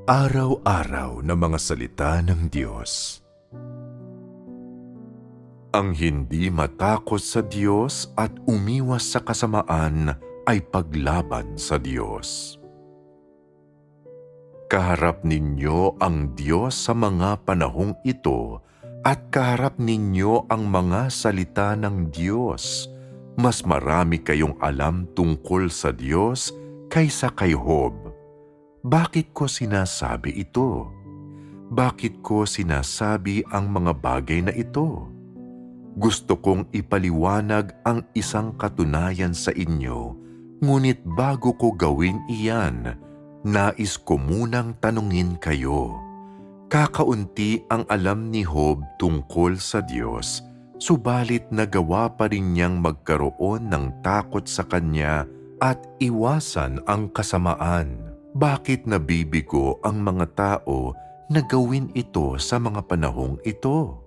Araw-araw na mga salita ng Diyos. Ang hindi matakot sa Diyos at umiwas sa kasamaan ay paglaban sa Diyos. Kaharap ninyo ang Diyos sa mga panahong ito at kaharap ninyo ang mga salita ng Diyos. Mas marami kayong alam tungkol sa Diyos kaysa kay Job. Bakit ko sinasabi ito? Bakit ko sinasabi ang mga bagay na ito? Gusto kong ipaliwanag ang isang katunayan sa inyo, ngunit bago ko gawin iyan, nais ko munang tanungin kayo. Kakaunti ang alam ni Job tungkol sa Diyos, subalit nagawa pa rin niyang magkaroon ng takot sa Kanya at iwasan ang kasamaan. Bakit nabibigo ang mga tao na gawin ito sa mga panahong ito?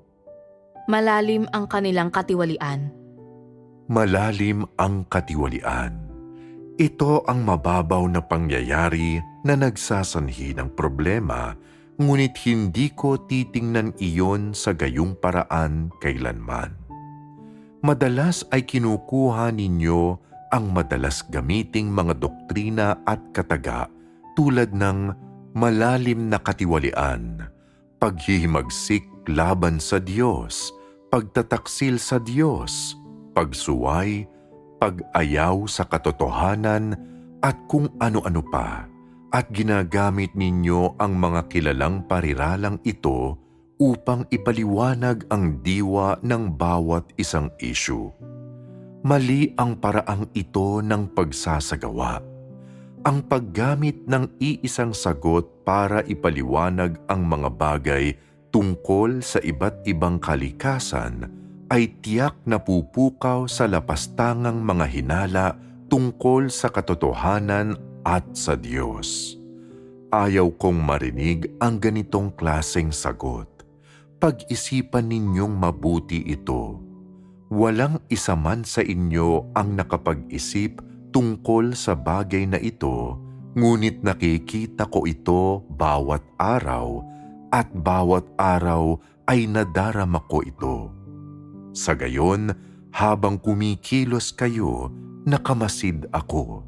Malalim ang kanilang katiwalian. Malalim ang katiwalian. Ito ang mababaw na pangyayari na nagsasanhi ng problema, ngunit hindi ko titingnan iyon sa gayong paraan kailanman. Madalas ay kinukuha ninyo ang madalas gamiting mga doktrina at kataga tulad ng malalim na katiwalian, paghihimagsik laban sa Diyos, pagtataksil sa Diyos, pagsuway, pag-ayaw sa katotohanan at kung ano-ano pa, at ginagamit ninyo ang mga kilalang pariralang ito upang ipaliwanag ang diwa ng bawat isang issue. Mali ang paraang ito ng pagsasagawa. Ang paggamit ng iisang sagot para ipaliwanag ang mga bagay tungkol sa iba't ibang kalikasan ay tiyak na pupukaw sa lapastangang mga hinala tungkol sa katotohanan at sa Diyos. Ayaw kong marinig ang ganitong klaseng sagot. Pag-isipan ninyong mabuti ito. Walang isa man sa inyo ang nakapag-isip tungkol sa bagay na ito, ngunit nakikita ko ito bawat araw at bawat araw ay nadarama ko ito. Sa gayon, habang kumikilos kayo, nakamasid ako.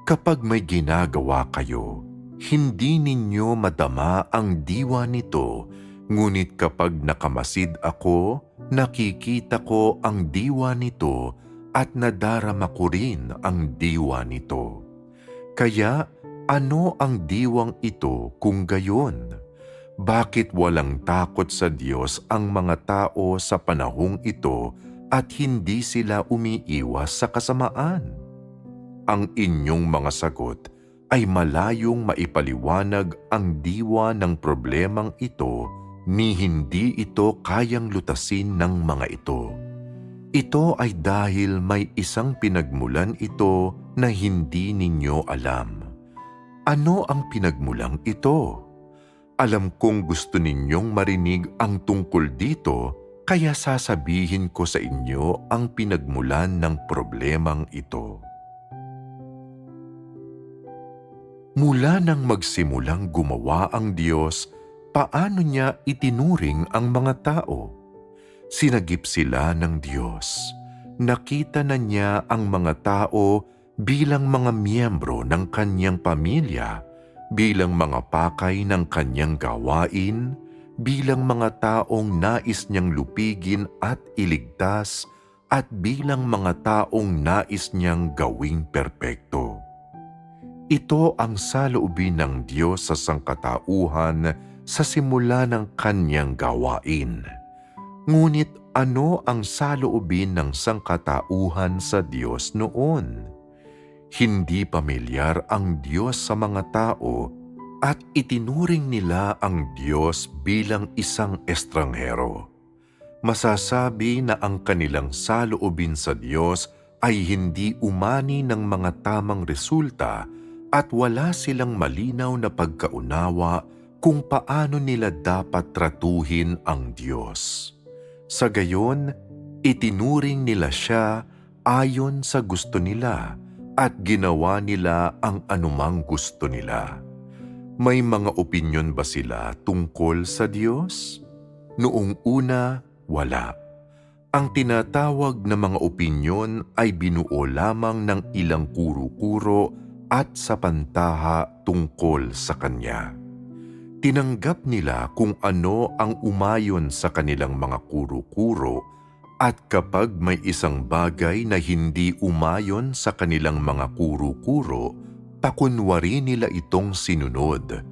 Kapag may ginagawa kayo, hindi ninyo madama ang diwa nito, ngunit kapag nakamasid ako, nakikita ko ang diwa nito at nadarama ko rin ang diwa nito. Kaya ano ang diwang ito kung gayon? Bakit walang takot sa Diyos ang mga tao sa panahong ito at hindi sila umiiwas sa kasamaan? Ang inyong mga sagot ay malayong maipaliwanag ang diwa ng problemang ito ni hindi ito kayang lutasin ng mga ito. Ito ay dahil may isang pinagmulan ito na hindi ninyo alam. Ano ang pinagmulang ito? Alam kong gusto ninyong marinig ang tungkol dito, kaya sasabihin ko sa inyo ang pinagmulan ng problemang ito. Mula nang magsimulang gumawa ang Diyos, paano niya itinuring ang mga tao? Sinagip sila ng Diyos. Nakita na niya ang mga tao bilang mga miyembro ng kanyang pamilya, bilang mga pakay ng kanyang gawain, bilang mga taong nais niyang lupigin at iligtas, at bilang mga taong nais niyang gawing perpekto. Ito ang saloobin ng Diyos sa sangkatauhan sa simula ng kanyang gawain. Ngunit ano ang saloobin ng sangkatauhan sa Diyos noon? Hindi pamilyar ang Diyos sa mga tao at itinuring nila ang Diyos bilang isang estranghero. Masasabi na ang kanilang saloobin sa Diyos ay hindi umani ng mga tamang resulta at wala silang malinaw na pagkaunawa kung paano nila dapat tratuhin ang Diyos. Sa gayon, itinuring nila siya ayon sa gusto nila at ginawa nila ang anumang gusto nila. May mga opinyon ba sila tungkol sa Diyos? Noong una, wala. Ang tinatawag na mga opinyon ay binuo lamang ng ilang kuro-kuro at sapantaha tungkol sa Kanya. Tinanggap nila kung ano ang umayon sa kanilang mga kuro-kuro at kapag may isang bagay na hindi umayon sa kanilang mga kuro-kuro, pakunwari nila itong sinunod.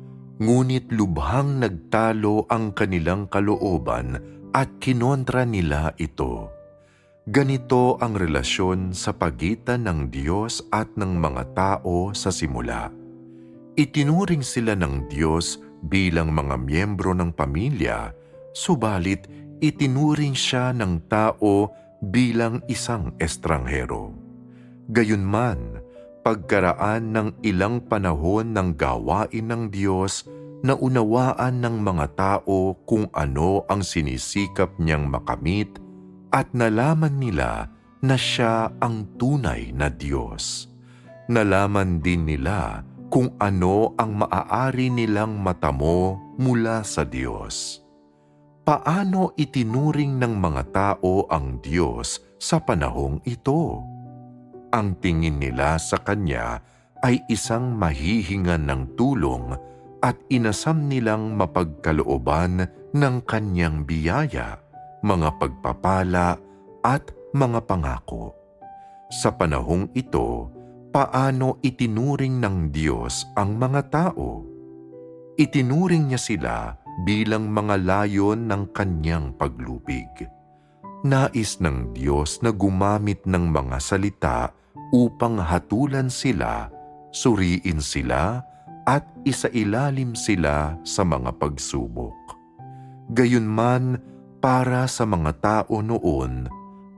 Ngunit lubhang nagtalo ang kanilang kalooban at kinontra nila ito. Ganito ang relasyon sa pagitan ng Diyos at ng mga tao sa simula. Itinuring sila ng Diyos bilang mga miyembro ng pamilya, subalit itinuring siya ng tao bilang isang estranghero. Gayunman, pagkaraan ng ilang panahon ng gawain ng Diyos, naunawaan ng mga tao kung ano ang sinisikap niyang makamit at nalaman nila na siya ang tunay na Diyos. Nalaman din nila kung ano ang maaari nilang matamo mula sa Diyos. Paano itinuring ng mga tao ang Diyos sa panahong ito? Ang tingin nila sa Kanya ay isang mahihingan ng tulong at inasam nilang mapagkalooban ng Kanyang biyaya, mga pagpapala at mga pangako. Sa panahong ito, paano itinuring ng Diyos ang mga tao? Itinuring niya sila bilang mga layon ng Kanyang paglupig. Nais ng Diyos na gumamit ng mga salita upang hatulan sila, suriin sila, at isailalim sila sa mga pagsubok. Gayunman, para sa mga tao noon,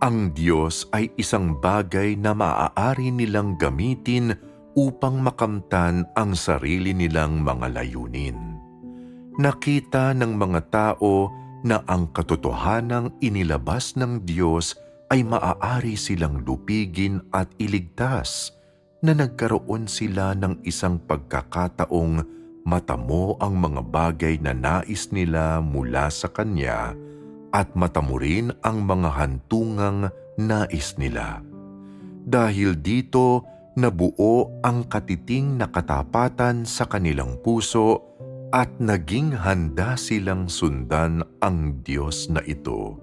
ang Diyos ay isang bagay na maaari nilang gamitin upang makamtan ang sarili nilang mga layunin. Nakita ng mga tao na ang katotohanang inilabas ng Diyos ay maaari silang lupigin at iligtas, na nagkaroon sila ng isang pagkakataong matamo ang mga bagay na nais nila mula sa Kanya at matamo rin ang mga hantungang nais nila. Dahil dito, nabuo ang katiting na katapatan sa kanilang puso at naging handa silang sundan ang Diyos na ito.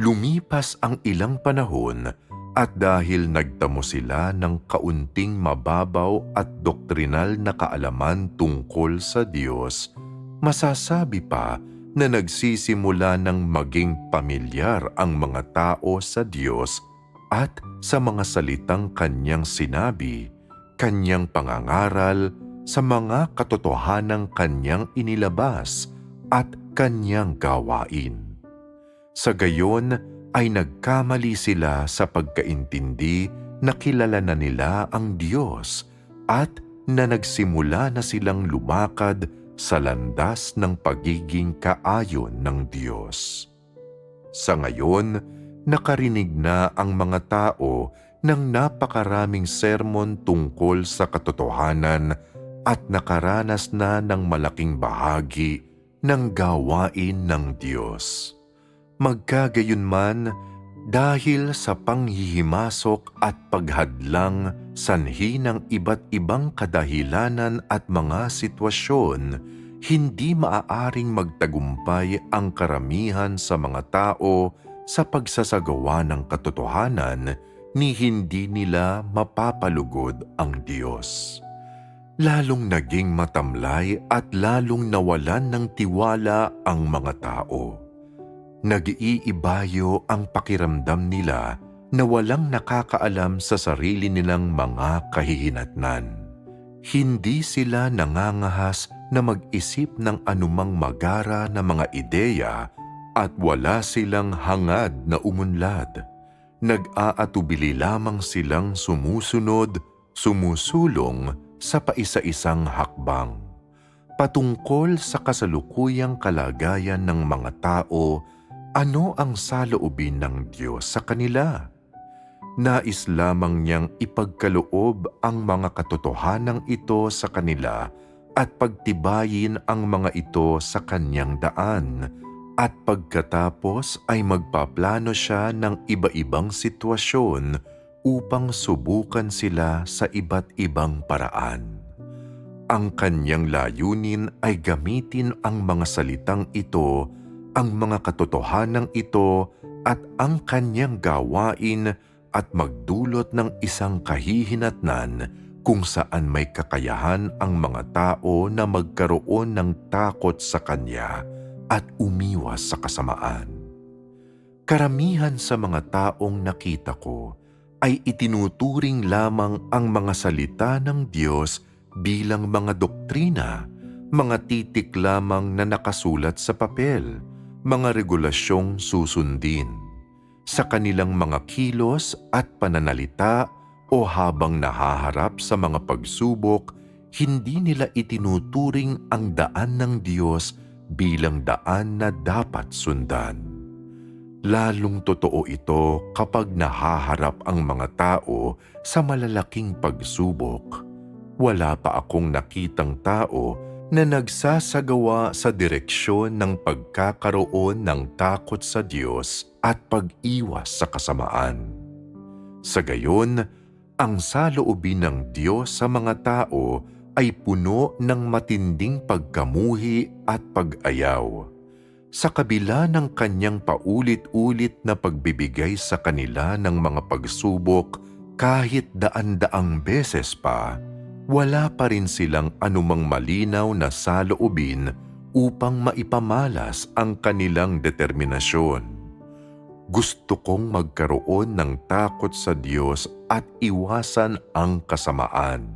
Lumipas ang ilang panahon at dahil nagtamo sila ng kaunting mababaw at doktrinal na kaalaman tungkol sa Diyos, masasabi pa na nagsisimula ng maging pamilyar ang mga tao sa Diyos at sa mga salitang Kanyang sinabi, Kanyang pangangaral, sa mga katotohanang Kanyang inilabas at Kanyang gawain. Sa gayon ay nagkamali sila sa pagkaintindi na kilala na nila ang Diyos at na nagsimula na silang lumakad sa landas ng pagiging kaayon ng Diyos. Sa ngayon, nakarinig na ang mga tao ng napakaraming sermon tungkol sa katotohanan at nakaranas na ng malaking bahagi ng gawain ng Diyos. Magkagayunman, dahil sa panghihimasok at paghadlang sanhi ng iba't ibang kadahilanan at mga sitwasyon, hindi maaaring magtagumpay ang karamihan sa mga tao sa pagsasagawa ng katotohanan ni hindi nila mapapalugod ang Diyos. Lalong naging matamlay at lalong nawalan ng tiwala ang mga tao. Nag-iibayo ang pakiramdam nila na walang nakakaalam sa sarili nilang mga kahihinatnan. Hindi sila nangangahas na mag-isip ng anumang magara na mga ideya at wala silang hangad na umunlad. Nag-aatubili lamang silang sumusunod, sumusulong sa paisa-isang hakbang. Patungkol sa kasalukuyang kalagayan ng mga tao, ano ang saloobin ng Diyos sa kanila? Nais lamang niyang ipagkaloob ang mga katotohanang ito sa kanila at pagtibayin ang mga ito sa kanyang daan, at pagkatapos ay magpaplano siya ng iba-ibang sitwasyon upang subukan sila sa iba't ibang paraan. Ang kanyang layunin ay gamitin ang mga salitang ito, ang mga katotohanan ito at ang kanyang gawain at magdulot ng isang kahihinatnan kung saan may kakayahan ang mga tao na magkaroon ng takot sa kanya at umiwas sa kasamaan. Karamihan sa mga taong nakita ko ay itinuturing lamang ang mga salita ng Diyos bilang mga doktrina, mga titik lamang na nakasulat sa papel, mga regulasyong susundin. Sa kanilang mga kilos at pananalita o habang nahaharap sa mga pagsubok, hindi nila itinuturing ang daan ng Diyos bilang daan na dapat sundan. Lalong totoo ito kapag nahaharap ang mga tao sa malalaking pagsubok. Wala pa akong nakitang tao na nagsasagawa sa direksyon ng pagkakaroon ng takot sa Diyos at pag-iwas sa kasamaan. Sa gayon, ang saloobin ng Diyos sa mga tao ay puno ng matinding pagkamuhi at pag-ayaw. Sa kabila ng kanyang paulit-ulit na pagbibigay sa kanila ng mga pagsubok kahit daan-daang beses pa, wala pa rin silang anumang malinaw na saloobin upang maipamalas ang kanilang determinasyon. Gusto kong magkaroon ng takot sa Diyos at iwasan ang kasamaan.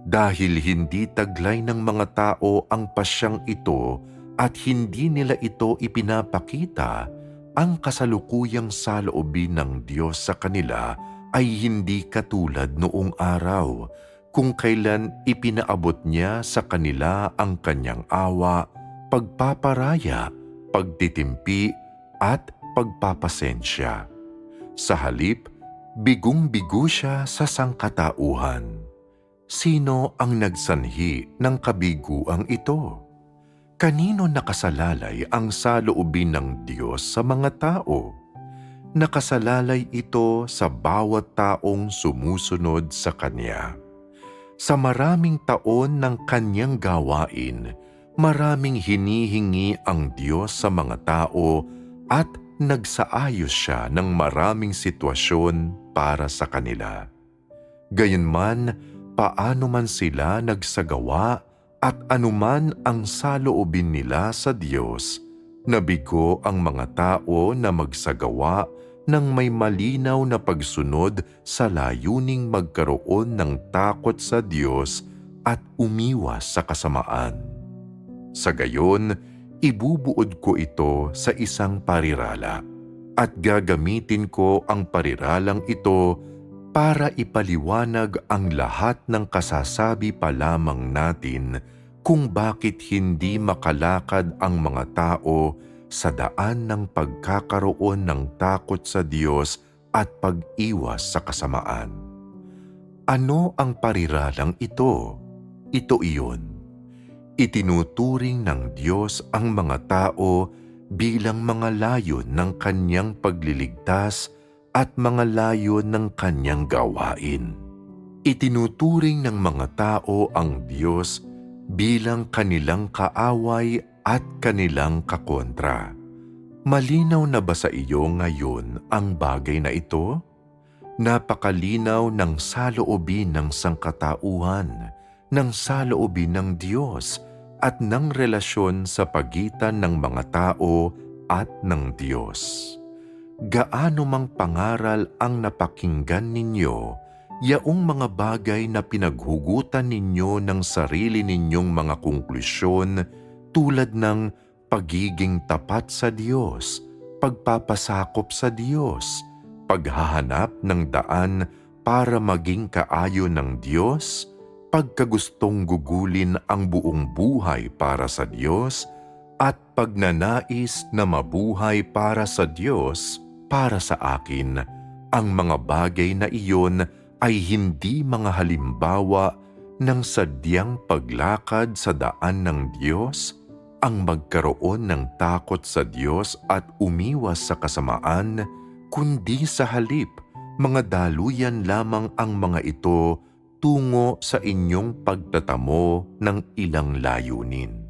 Dahil hindi taglay ng mga tao ang pasyang ito at hindi nila ito ipinapakita, ang kasalukuyang saloobin ng Diyos sa kanila ay hindi katulad noong araw, kung kailan ipinaabot niya sa kanila ang kanyang awa, pagpaparaya, pagtitimpi at pagpapasensya. Sa halip, bigong-bigo siya sa sangkatauhan. Sino ang nagsanhi ng kabiguang ito? Kanino nakasalalay ang saloobin ng Diyos sa mga tao? Nakasalalay ito sa bawat taong sumusunod sa Kanya. Sa maraming taon ng Kanyang gawain, maraming hinihingi ang Diyos sa mga tao at nagsaayos siya ng maraming sitwasyon para sa kanila. Gayunman, paano man sila nagsagawa at anuman ang saloobin nila sa Diyos, nabigo ang mga tao na magsagawa ng may malinaw na pagsunod sa layuning magkaroon ng takot sa Diyos at umiwas sa kasamaan. Sa gayon, ibubuod ko ito sa isang parirala at gagamitin ko ang pariralang ito para ipaliwanag ang lahat ng kasasabi pa lamang natin kung bakit hindi makalakad ang mga tao sa daan ng pagkakaroon ng takot sa Diyos at pag-iwas sa kasamaan. Ano ang pariralang ito? Ito iyon. Itinuturing ng Diyos ang mga tao bilang mga layon ng Kanyang pagliligtas at mga layon ng Kanyang gawain. Itinuturing ng mga tao ang Diyos bilang kanilang kaaway at kanilang kakontra. Malinaw na ba sa iyo ngayon ang bagay na ito? Napakalinaw ng saloobin ng sangkatauhan, ng saloobin ng Diyos at ng relasyon sa pagitan ng mga tao at ng Diyos. Gaano mang pangaral ang napakinggan ninyo, yaong mga bagay na pinaghugutan ninyo ng sarili ninyong mga konklusyon tulad ng pagiging tapat sa Diyos, pagpapasakop sa Diyos, paghahanap ng daan para maging kaayo ng Diyos, pagkagustong gugulin ang buong buhay para sa Diyos, at pagnanais na mabuhay para sa Diyos. Para sa akin, ang mga bagay na iyon ay hindi mga halimbawa ng sadyang paglakad sa daan ng Diyos, ang magkaroon ng takot sa Diyos at umiwas sa kasamaan, kundi sa halip, mga daluyan lamang ang mga ito tungo sa inyong pagtatamo ng ilang layunin.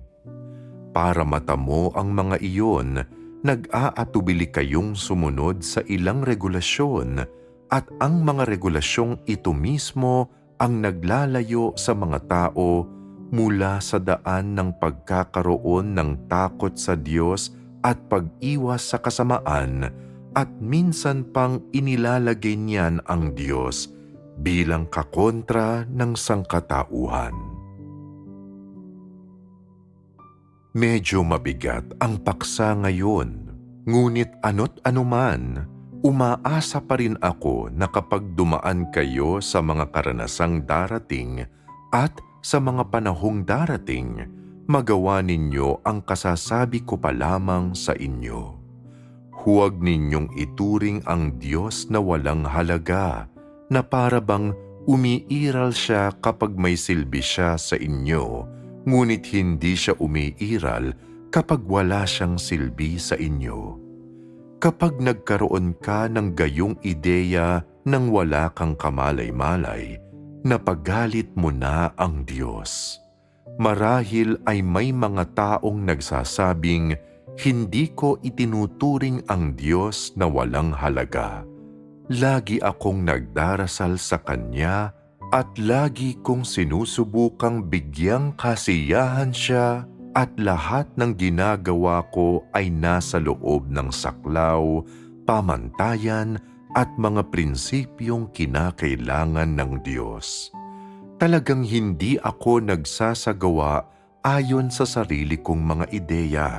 Para matamo ang mga iyon, nag-aatubili kayong sumunod sa ilang regulasyon at ang mga regulasyong ito mismo ang naglalayo sa mga tao mula sa daan ng pagkakaroon ng takot sa Diyos at pag-iwas sa kasamaan, at minsan pang inilalagay niyan ang Diyos bilang kakontra ng sangkatauhan. Medyo mabigat ang paksa ngayon, ngunit ano't anuman, umaasa pa rin ako na kapag dumaan kayo sa mga karanasang darating at sa mga panahong darating, magawa ninyo ang kasasabi ko pa lamang sa inyo. Huwag ninyong ituring ang Diyos na walang halaga, na para bang umiiral siya kapag may silbi siya sa inyo, ngunit hindi siya umiiral kapag wala siyang silbi sa inyo. Kapag nagkaroon ka ng gayong ideya nang wala kang kamalay-malay, napagalit mo na ang Diyos. Marahil ay may mga taong nagsasabing, hindi ko itinuturing ang Diyos na walang halaga. Lagi akong nagdarasal sa Kanya at lagi kong sinusubukang bigyang kasiyahan siya, at lahat ng ginagawa ko ay nasa loob ng saklaw, pamantayan at mga prinsipyong kinakailangan ng Diyos. Talagang hindi ako nagsasagawa ayon sa sarili kong mga ideya.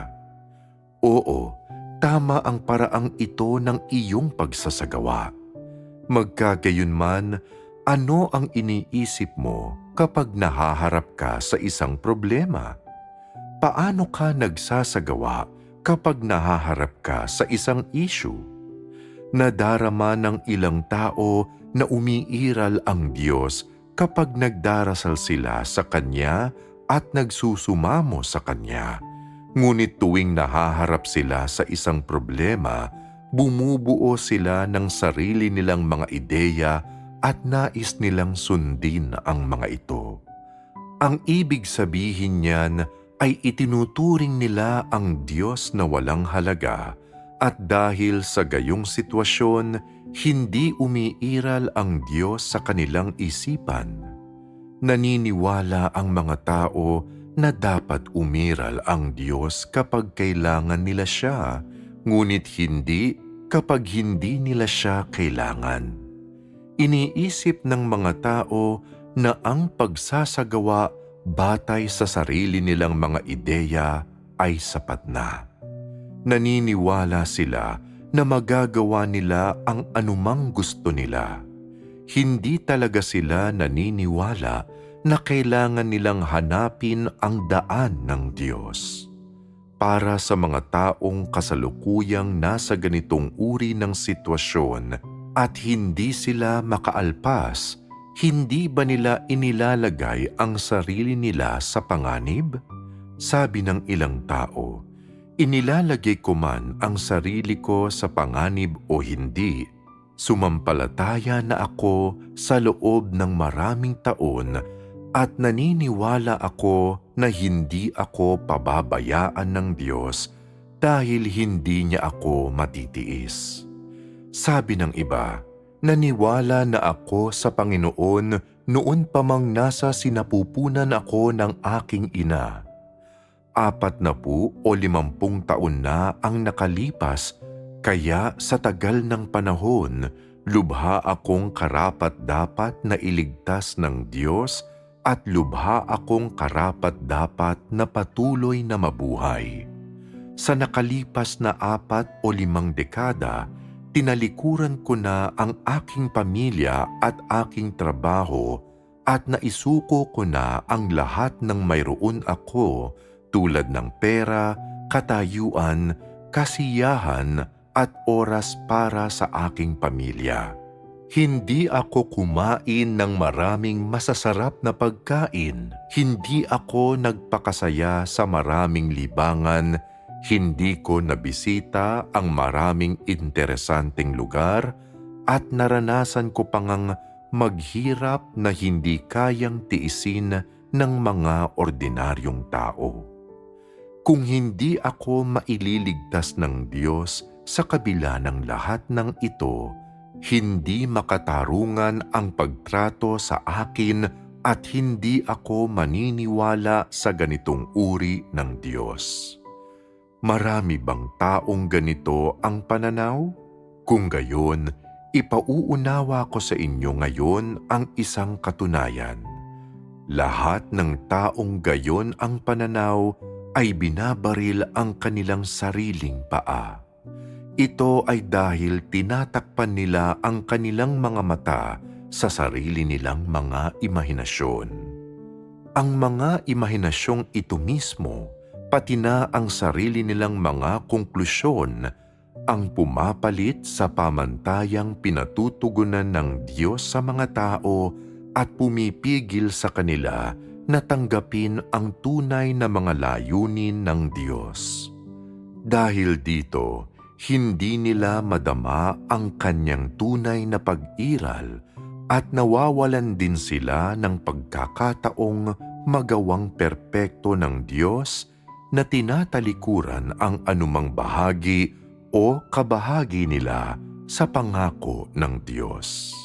Oo, tama ang paraang ito ng iyong pagsasagawa. Magkagayunman, ano ang iniisip mo kapag nahaharap ka sa isang problema? Paano ka nagsasagawa kapag nahaharap ka sa isang issue? Nadarama ng ilang tao na umiiral ang Diyos kapag nagdarasal sila sa Kanya at nagsusumamo sa Kanya. Ngunit tuwing nahaharap sila sa isang problema, bumubuo sila ng sarili nilang mga ideya at nais nilang sundin ang mga ito. Ang ibig sabihin niyan ay itinuturing nila ang Diyos na walang halaga, at dahil sa gayong sitwasyon, hindi umiiral ang Diyos sa kanilang isipan. Naniniwala ang mga tao na dapat umiral ang Diyos kapag kailangan nila siya, ngunit hindi kapag hindi nila siya kailangan. Iniisip ng mga tao na ang pagsasagawa batay sa sarili nilang mga ideya ay sapat na. Naniniwala sila na magagawa nila ang anumang gusto nila. Hindi talaga sila naniniwala na kailangan nilang hanapin ang daan ng Diyos. Para sa mga taong kasalukuyang nasa ganitong uri ng sitwasyon at hindi sila makaalpas, hindi ba nila inilalagay ang sarili nila sa panganib? Sabi ng ilang tao, inilalagay ko man ang sarili ko sa panganib o hindi, sumampalataya na ako sa loob ng maraming taon at naniniwala ako na hindi ako pababayaan ng Diyos dahil hindi niya ako matitiis. Sabi ng iba, naniwala na ako sa Panginoon noon pa mang nasa sinapupunan ako ng aking ina. 40 o 50 taon na ang nakalipas, kaya sa tagal ng panahon, lubha akong karapat-dapat na iligtas ng Diyos at lubha akong karapat-dapat na patuloy na mabuhay. Sa nakalipas na 4 o 5 dekada, tinalikuran ko na ang aking pamilya at aking trabaho at naisuko ko na ang lahat ng mayroon ako tulad ng pera, katayuan, kasiyahan at oras para sa aking pamilya. Hindi ako kumain ng maraming masasarap na pagkain. Hindi ako nagpakasaya sa maraming libangan. Hindi ko nabisita ang maraming interesanteng lugar at naranasan ko pang maghirap na hindi kayang tiisin ng mga ordinaryong tao. Kung hindi ako maililigtas ng Diyos sa kabila ng lahat ng ito, hindi makatarungan ang pagtrato sa akin at hindi ako maniniwala sa ganitong uri ng Diyos. Marami bang taong ganito ang pananaw? Kung gayon, ipauunawa ko sa inyo ngayon ang isang katunayan. Lahat ng taong gayon ang pananaw ay binabaril ang kanilang sariling paa. Ito ay dahil tinatakpan nila ang kanilang mga mata sa sarili nilang mga imahinasyon. Ang mga imahinasyong ito mismo, pati na ang sarili nilang mga konklusyon, ang pumapalit sa pamantayang pinatutugunan ng Diyos sa mga tao at pumipigil sa kanila na tanggapin ang tunay na mga layunin ng Diyos. Dahil dito, hindi nila madama ang kanyang tunay na pag-iral at nawawalan din sila ng pagkakataong magawang perpekto ng Diyos na tinatalikuran ang anumang bahagi o kabahagi nila sa pangako ng Diyos.